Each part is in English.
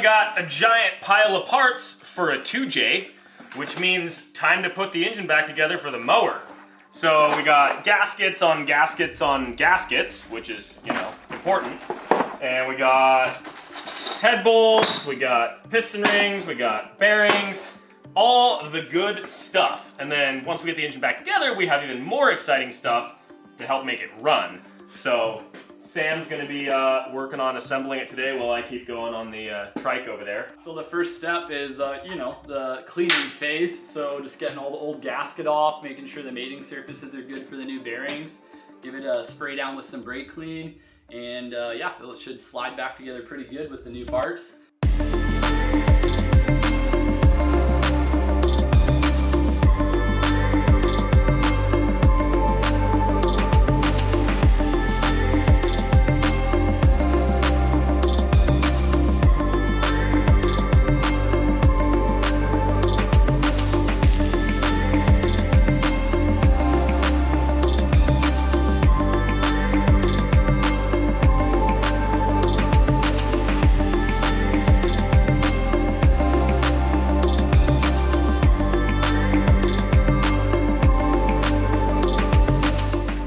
finally got a giant pile of parts for a 2J, which means time to put the engine back together for the mower. So we got gaskets on gaskets on gaskets, which is, you know, important. And we got head bolts, we got piston rings, we got bearings, all the good stuff. And then once we get the engine back together, we have even more exciting stuff to help make it run. So Sam's gonna be working on assembling it today while I keep going on the trike over there. So the first step is, you know, the cleaning phase. So just getting all the old gasket off, making sure the mating surfaces are good for the new bearings. Give it a spray down with some brake clean. And yeah, it should slide back together pretty good with the new parts.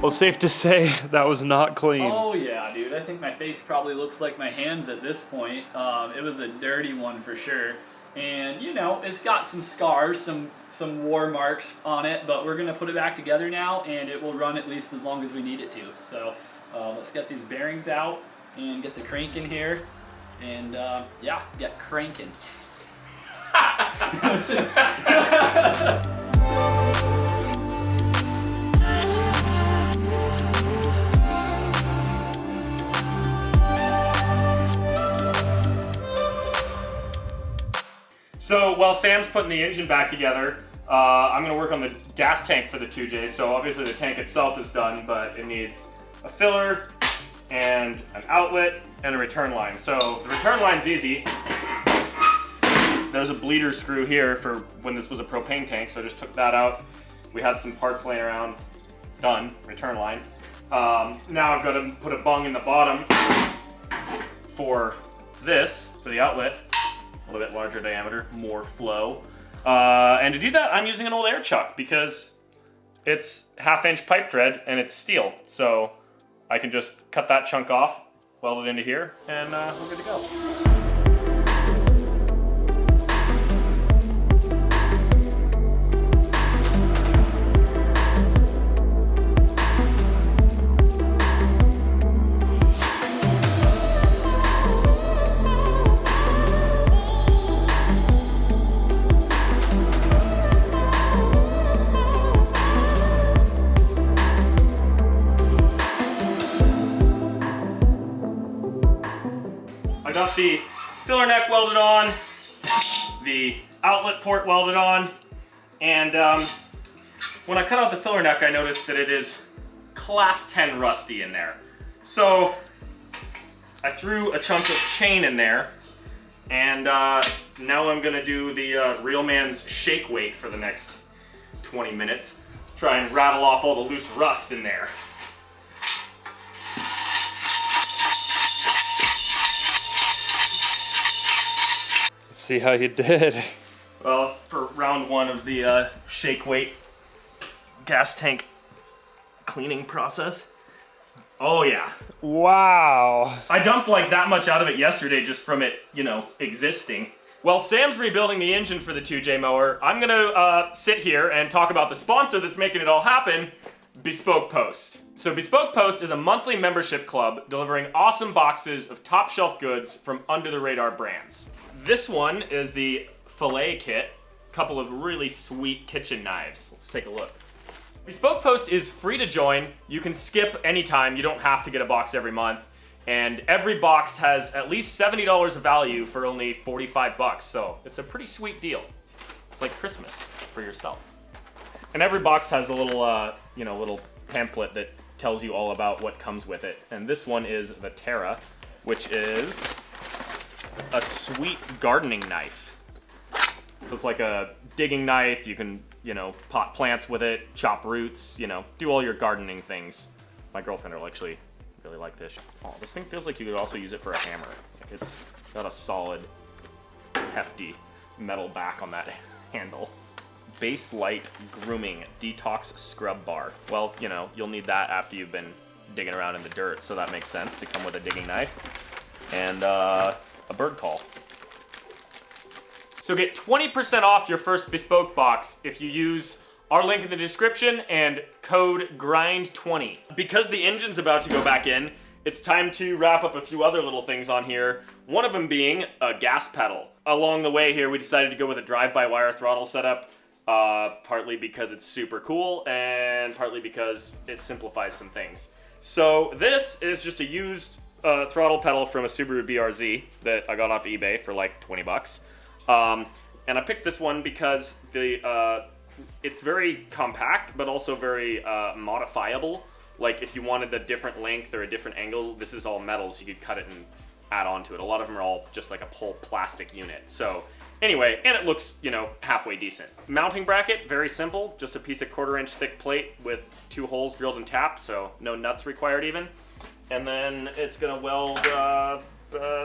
Well, safe to say that was not clean. Oh yeah, dude. I think my face probably looks like my hands at this point. It was a dirty one for sure. And you know, it's got some scars, some war marks on it, but we're gonna put it back together now and it will run at least as long as we need it to. So let's get these bearings out and get the crank in here and yeah, get cranking. So while Sam's putting the engine back together, I'm gonna work on the gas tank for the 2J. So obviously the tank itself is done, but it needs a filler and an outlet and a return line. So the return line's easy. There's a bleeder screw here for when this was a propane tank, so I just took that out. We had some parts laying around, done, return line. Now I've got to put a bung in the bottom for this, for the outlet. A little bit larger diameter, more flow. And to do that, I'm using an old air chuck because it's 1/2-inch pipe thread and it's steel. So I can just cut that chunk off, weld it into here, and we're good to go. I got the filler neck welded on, the outlet port welded on, and when I cut out the filler neck, I noticed that it is class 10 rusty in there. So I threw a chunk of chain in there, and now I'm gonna do the real man's shake weight for the next 20 minutes. Try and rattle off all the loose rust in there. See how you did. Well, for round one of the shake weight gas tank cleaning process. Oh yeah. Wow. I dumped like that much out of it yesterday just from it, you know, existing. While Sam's rebuilding the engine for the 2J mower, I'm gonna sit here and talk about the sponsor that's making it all happen, Bespoke Post. So Bespoke Post is a monthly membership club delivering awesome boxes of top shelf goods from under the radar brands. This one is the fillet kit, a couple of really sweet kitchen knives. Let's take a look. Bespoke Post is free to join. You can skip anytime. You don't have to get a box every month. And every box has at least $70 of value for only 45 bucks. So it's a pretty sweet deal. It's like Christmas for yourself. And every box has a little, little pamphlet that tells you all about what comes with it. And this one is the Terra, which is a sweet gardening knife. So it's like a digging knife. You can, pot plants with it, chop roots, do all your gardening things. My girlfriend will actually really like this. Oh, this thing feels like you could also use it for a hammer. Like it's got a solid hefty metal back on that handle. Base light grooming detox scrub bar. Well, you know, you'll need that after you've been digging around in the dirt, so that makes sense to come with a digging knife. And a bird call. So get 20% off your first bespoke box if you use our link in the description and code GRIND20. Because the engine's about to go back in, it's time to wrap up a few other little things on here. One of them being a gas pedal. Along the way here, we decided to go with a drive-by-wire throttle setup, partly because it's super cool and partly because it simplifies some things. So this is just a used throttle pedal from a Subaru BRZ that I got off eBay for like 20 bucks. And I picked this one because it's very compact, but also very modifiable. Like if you wanted a different length or a different angle, this is all metal, so you could cut it and add on to it. A lot of them are all just like a whole plastic unit. So anyway, and it looks, you know, halfway decent. Mounting bracket, very simple. Just a piece of 1/4 inch thick plate with 2 holes drilled and tapped, so no nuts required even. And then it's gonna weld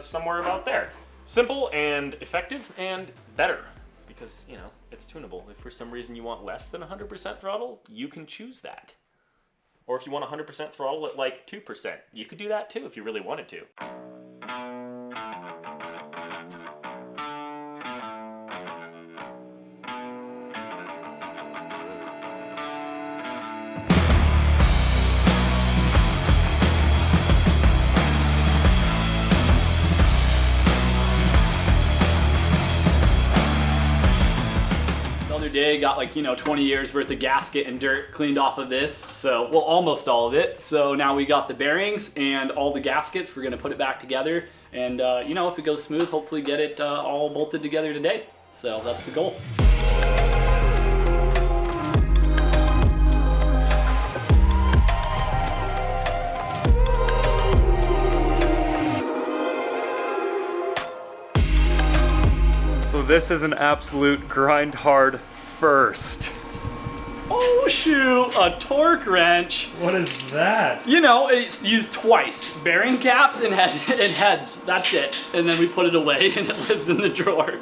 somewhere about there. Simple and effective and better because, you know, it's tunable. If for some reason you want less than 100% throttle, you can choose that. Or if you want 100% throttle at like 2%, you could do that too if you really wanted to. Day got like, you know, 20 years worth of gasket and dirt cleaned off of this, so well, almost all of it. So now we got the bearings and all the gaskets. We're gonna put it back together, and you know, if it goes smooth, hopefully get it all bolted together today. So that's the goal. So this is an absolute grind hard first. Oh shoot, a torque wrench. What is that? You know, it's used twice. Bearing caps and heads, that's it. And then we put it away and it lives in the drawer.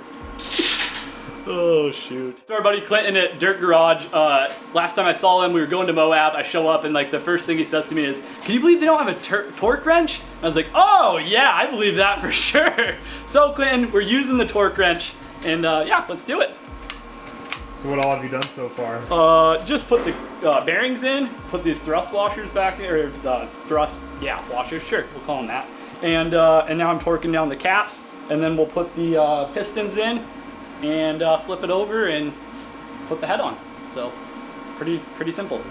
Oh shoot. So our buddy Clinton at Dirt Garage, last time I saw him, we were going to Moab. I show up and like the first thing he says to me is, "Can you believe they don't have a torque wrench?" I was like, "Oh yeah, I believe that for sure." So Clinton, we're using the torque wrench and yeah, let's do it. So what all have you done so far? Just put the bearings in, put these thrust washers back in, or the washers, sure, we'll call them that. And now I'm torquing down the caps, and then we'll put the pistons in and flip it over and put the head on. So pretty simple.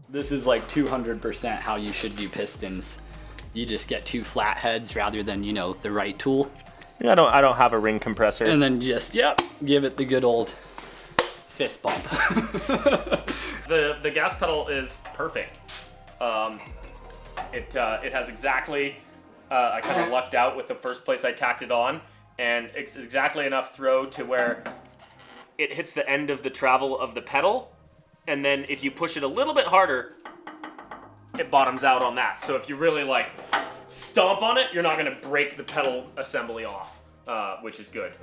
This is like 200% how you should do pistons. You just get 2 flat heads rather than, you know, the right tool. Yeah, I don't have a ring compressor. And then just, yep, give it the good old fist bump. The gas pedal is perfect. It has exactly, I kind of lucked out with the first place I tacked it on, and it's exactly enough throw to where it hits the end of the travel of the pedal, and then if you push it a little bit harder, it bottoms out on that. So if you really like stomp on it, you're not gonna break the pedal assembly off, which is good.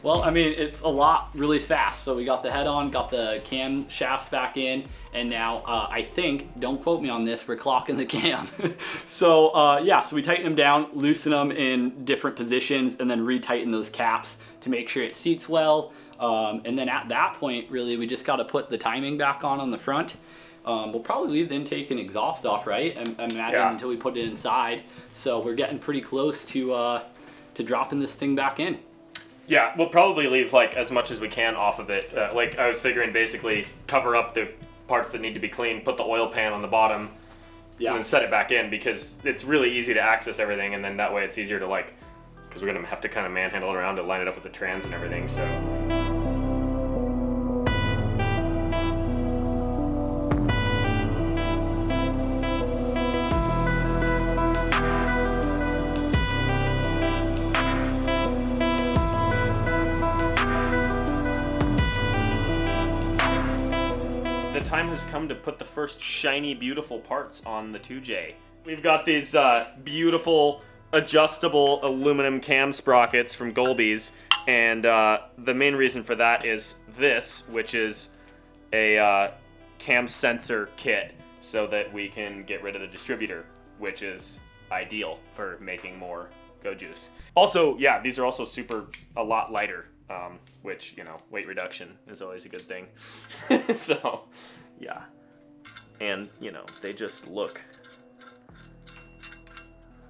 Well, I mean, it's a lot really fast. So we got the head on, got the cam shafts back in, and now I think, don't quote me on this, we're clocking the cam. So yeah, so we tighten them down, loosen them in different positions, and then retighten those caps to make sure it seats well. And then at that point, really, we just got to put the timing back on the front. We'll probably leave the intake and exhaust off, right? I imagine, Yeah. until we put it inside. So we're getting pretty close to dropping this thing back in. Yeah, we'll probably leave like as much as we can off of it. Like I was figuring, basically cover up the parts that need to be cleaned, put the oil pan on the bottom, Yeah. and then set it back in, because it's really easy to access everything, and then that way it's easier to like because we're gonna have to kind of manhandle it around to line it up with the trans and everything, so. The time has come to put the first shiny, beautiful parts on the 2J. We've got these beautiful adjustable aluminum cam sprockets from Goleby's, and the main reason for that is this, which is a cam sensor kit, so that we can get rid of the distributor, which is ideal for making more Go Juice. Also, yeah, these are also a lot lighter, which, you know, weight reduction is always a good thing. So, yeah. And, you know, they just look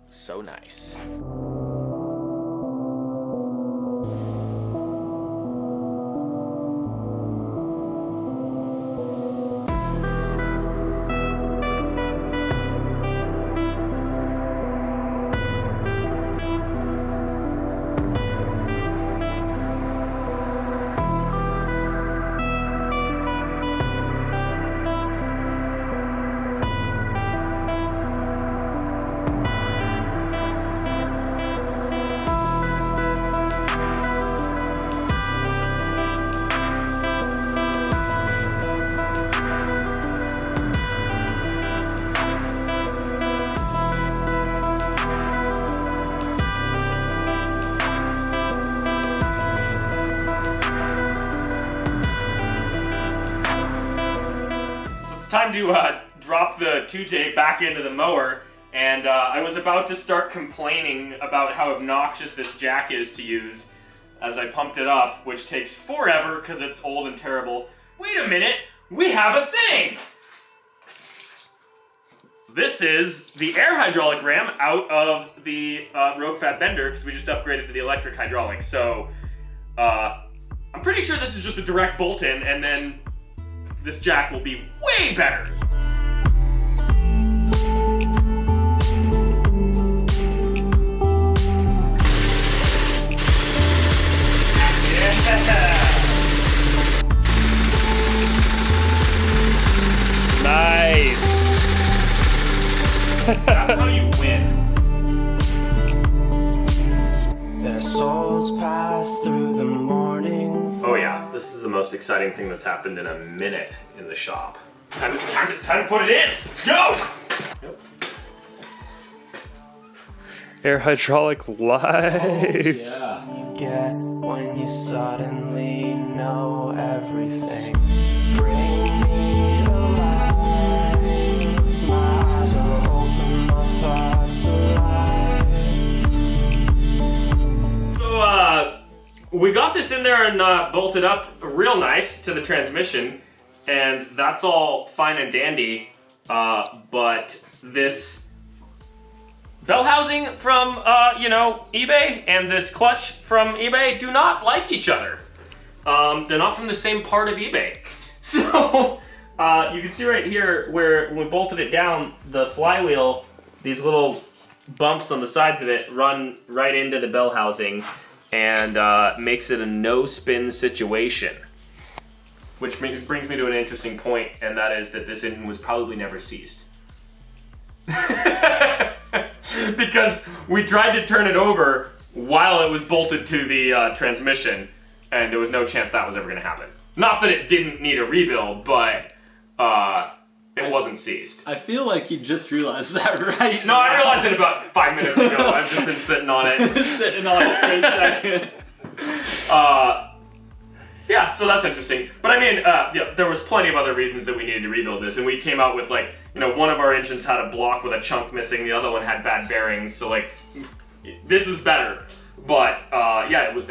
so nice. Time to drop the 2J back into the mower, and I was about to start complaining about how obnoxious this jack is to use as I pumped it up, which takes forever because it's old and terrible. Wait a minute, we have a thing! This is the air hydraulic ram out of the Rogue Fat Bender, because we just upgraded to the electric hydraulic. So I'm pretty sure this is just a direct bolt in, and then this jack will be way better. Yeah. Nice. That's how you win. Their souls pass through the morning. Oh yeah, this is the most exciting thing that's happened in a minute in the shop. Time to put it in. Let's go. Yep. Air hydraulic live. Oh, yeah. You get when you suddenly know everything. Bring me to life. My eyes are open, my thoughts alive. So we got this in there and bolted up real nice to the transmission, and that's all fine and dandy, but this bell housing from, eBay and this clutch from eBay do not like each other. They're not from the same part of eBay. So, you can see right here where when we bolted it down, the flywheel, these little bumps on the sides of it run right into the bell housing, and makes it a no-spin situation. Which brings me to an interesting point, and that is that this engine was probably never seized. Because we tried to turn it over while it was bolted to the transmission, and there was no chance that was ever going to happen. Not that it didn't need a rebuild, but it wasn't seized. I feel like you just realized that right No, now. I realized it about 5 minutes ago. I've just been sitting on it. Sitting on it for a second. Yeah, so that's interesting. But I mean, there was plenty of other reasons that we needed to rebuild this, and we came out with one of our engines had a block with a chunk missing, the other one had bad bearings, so this is better. But it was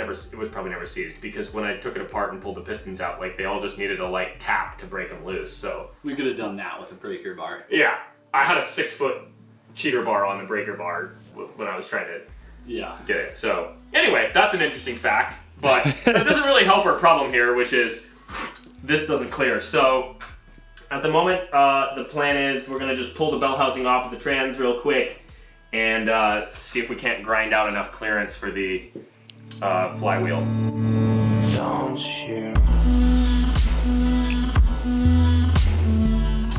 probably never seized, because when I took it apart and pulled the pistons out, they all just needed a light tap to break them loose. So We could have done that with a breaker bar. yeah, I had a 6-foot cheater bar on the breaker bar when I was trying to get it. So anyway, that's an interesting fact, but that doesn't really help our problem here, which is this doesn't clear. So at the moment, the plan is we're gonna just pull the bell housing off of the trans real quick, and see if we can't grind out enough clearance for the flywheel. Don't you?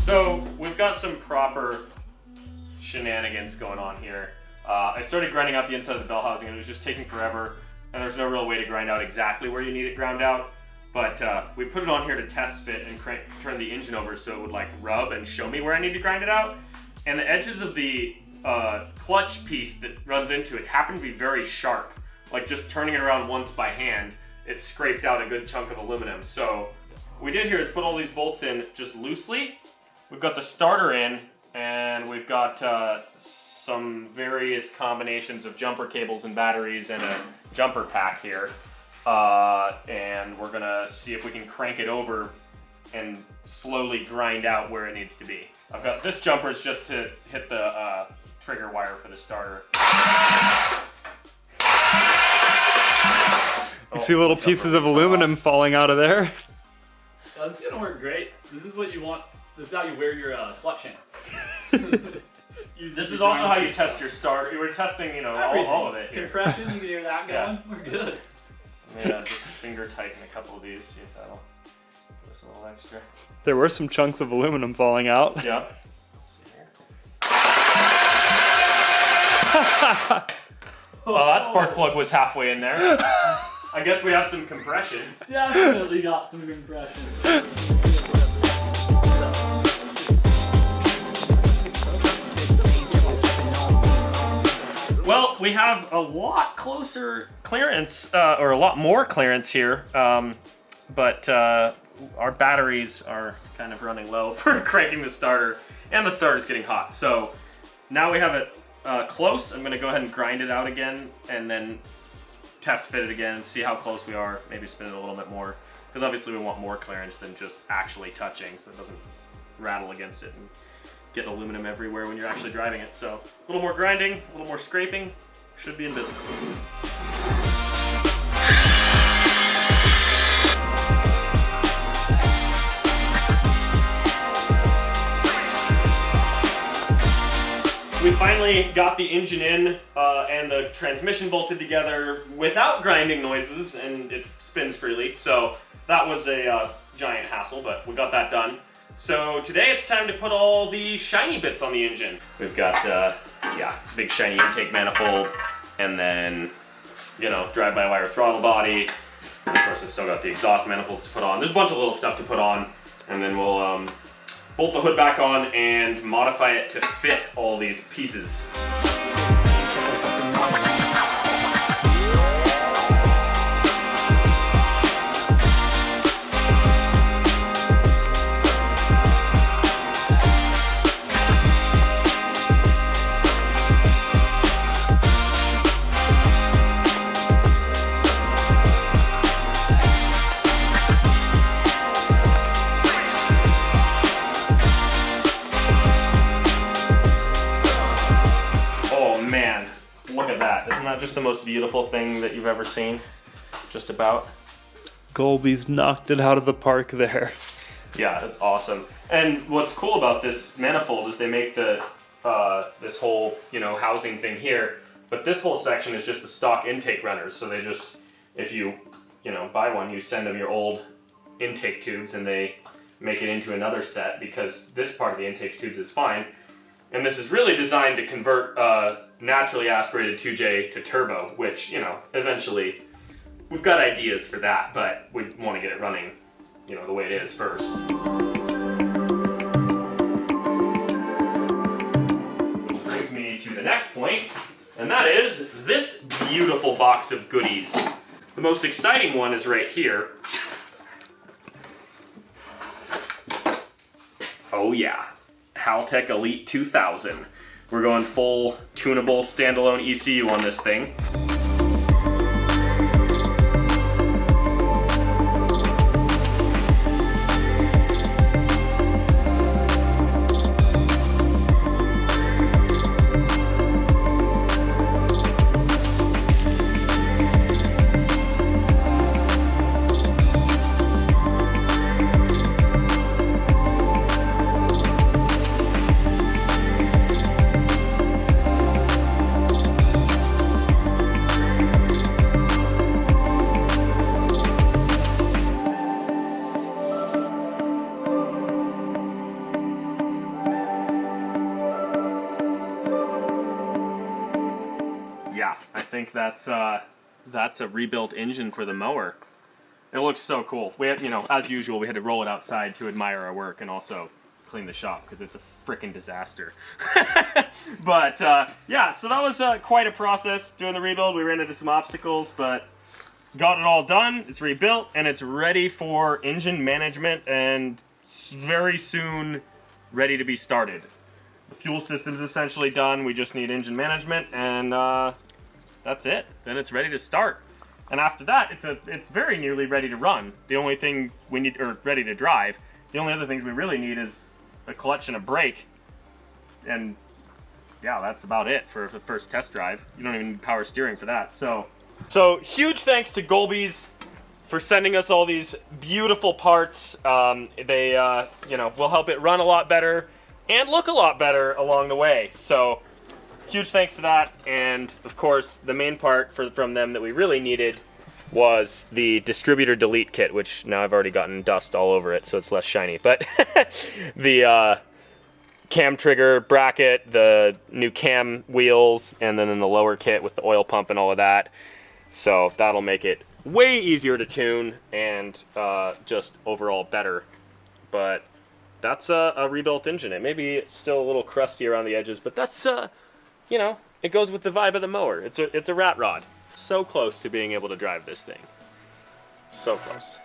So we've got some proper shenanigans going on here. I started grinding out the inside of the bell housing and it was just taking forever, and there's no real way to grind out exactly where you need it ground out. But we put it on here to test fit and turn the engine over so it would like rub and show me where I need to grind it out. And the edges of the clutch piece that runs into it happened to be very sharp. Like just turning it around once by hand, it scraped out a good chunk of aluminum. So what we did here is put all these bolts in just loosely. We've got the starter in, and we've got some various combinations of jumper cables and batteries and a jumper pack here. And we're gonna see if we can crank it over and slowly grind out where it needs to be. I've got this jumper's just to hit the trigger wire for the starter. You see little pieces of aluminum falling out of there? This is gonna work great. This is what you want. This is how you wear your clutch hand. This is also how you test your starter. You were testing, all of it here. Compression, you can hear that going. Yeah. We're good. Yeah, just finger tighten a couple of these, see if that'll give us a little extra. There were some chunks of aluminum falling out. Yeah. Let's see here. Well, that spark plug was halfway in there. I guess we have some compression. Definitely got some compression. Well, we have a lot closer clearance, or a lot more clearance here, but our batteries are kind of running low for cranking the starter, and the starter's getting hot. So now we have it close. I'm gonna go ahead and grind it out again, and then test fit it again and see how close we are, maybe spin it a little bit more, because obviously we want more clearance than just actually touching so it doesn't rattle against it and get aluminum everywhere when you're actually driving it. So a little more grinding, a little more scraping, should be in business. We finally got the engine in and the transmission bolted together without grinding noises, and it spins freely. So that was a giant hassle, but we got that done. So today it's time to put all the shiny bits on the engine. We've got, big shiny intake manifold, and then, drive-by-wire throttle body. And of course, I've still got the exhaust manifolds to put on. There's a bunch of little stuff to put on, and then we'll bolt the hood back on and modify it to fit all these pieces. Just the most beautiful thing that you've ever seen, just about. Goleby's knocked it out of the park there. Yeah, that's awesome. And what's cool about this manifold is they make the this whole housing thing here, but this whole section is just the stock intake runners. So they just, if you buy one, you send them your old intake tubes and they make it into another set, because this part of the intake tubes is fine. And this is really designed to convert naturally aspirated 2J to turbo, which, eventually we've got ideas for that, but we want to get it running, the way it is first. Which brings me to the next point, and that is this beautiful box of goodies. The most exciting one is right here. Oh yeah. Haltech Elite 2000. We're going full tunable standalone ECU on this thing. think that's a rebuilt engine for the mower. It looks so cool. We had, as usual, we had to roll it outside to admire our work and also clean the shop because it's a freaking disaster. But yeah, so that was quite a process doing the rebuild. We ran into some obstacles, but got it all done. It's rebuilt and it's ready for engine management and very soon ready to be started. The fuel system's essentially done. We just need engine management and that's it. Then it's ready to start. And after that, it's very nearly ready to run. The only thing we need, or ready to drive, the only other things we really need is a clutch and a brake. And yeah, that's about it for the first test drive. You don't even need power steering for that. So huge thanks to Goleby's for sending us all these beautiful parts. They will help it run a lot better and look a lot better along the way. So huge thanks to that, and of course, the main part from them that we really needed was the distributor delete kit, which now I've already gotten dust all over it, so it's less shiny. But the cam trigger bracket, the new cam wheels, and then in the lower kit with the oil pump and all of that. So that'll make it way easier to tune and just overall better. But that's a rebuilt engine. It may be still a little crusty around the edges, but that's it goes with the vibe of the mower. It's a rat rod. So close to being able to drive this thing. So close.